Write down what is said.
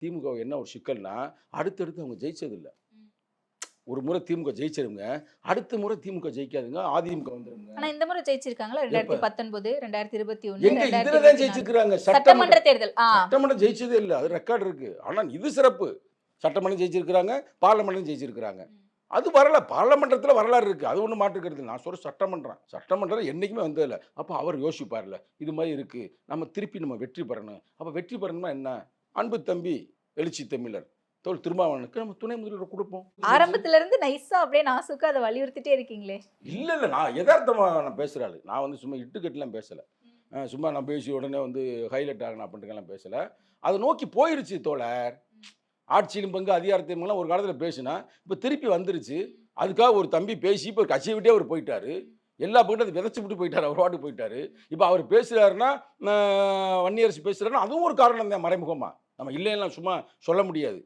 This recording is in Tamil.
திமுக என்ன ஒரு சிக்கல்னா, அடுத்தடுத்து அவங்க ஜெயிச்சதில்ல. ஒரு முறை திமுக ஜெயிச்சிருங்க, அடுத்த முறை திமுக ஜெயிக்காதுங்க. அதிமுக வந்துருங்க. ஆனா இந்த முறை ஜெயிச்சிருக்காங்கல்ல எப்ப? 2019, 2021, எங்க இதுல தான் 2024 ஜெயிச்சிருக்கிறாங்க. சட்டமன்ற தேர்தல். சட்டமன்றம் ஜெயிச்சதே இல்ல. அது ரெக்கார்ட் இருக்கு. ஆனா இது சிறப்பு. சட்டமன்றம் ஜெயிச்சிருக்கிறாங்க, பார்லமென்ட்டும் ஜெயிச்சிருக்கிறாங்க. அது வரல. பார்லமென்றத்துல வரலாறு இருக்கு. அது ஒண்ணும் மாற்று கருத்து இல்ல. நான் சொல்றது சட்டமன்றம். சட்டமன்றம் என்னைக்குமே வந்ததில்ல. அப்ப அவர் யோசிப்பார்ல. இது மாரி இருக்கு. நம்ம வெற்றி பெறணும். அப்ப வெற்றி பெறணும்னா என்ன? அன்பு தம்பி எழுச்சி தமிழர் திருமாவளவனுக்கு நம்ம துணை முதல்வர் குடுப்போம். ஆரம்பத்துல இருந்து நைஸா அப்படியே நாசூக்கா அத வலியுறுத்திட்டே இருக்கீங்களே. இல்ல. நான் எதார்த்தமா நான் பேசுற ஆளு. நான் வந்து சும்மா இட்டுக்கட்டுலாம் பேசல. சும்மா நான் பேசி உடனே வந்து ஹைலைட் ஆகணும் அப்படின்ட்டுலாம் பேசல. அத நோக்கி போயிருச்சு தோழர். ஆட்சியிலும் பங்கு, அதிகாரத்திலும் ஒரு காலத்துல பேசினா, இப்ப திருப்பி வந்துருச்சு. அதுக்காக ஒரு தம்பி பேசி இப்ப கட்சிய விட்டே அவரு போயிட்டாரு. எல்லா பக்கமும் அத விதைச்சு விட்டு போயிட்டாரு. அவர் பாட்டுக்கு போயிட்டாரு. இப்ப அவர் பேசுறாருன்னா, வன்னியரசு பேசுறாருன்னா, அதுவும் ஒரு காரணம் தான் மறைமுகமா. நம்ம இல்லைன்னுலாம் சும்மா சொல்ல முடியாது.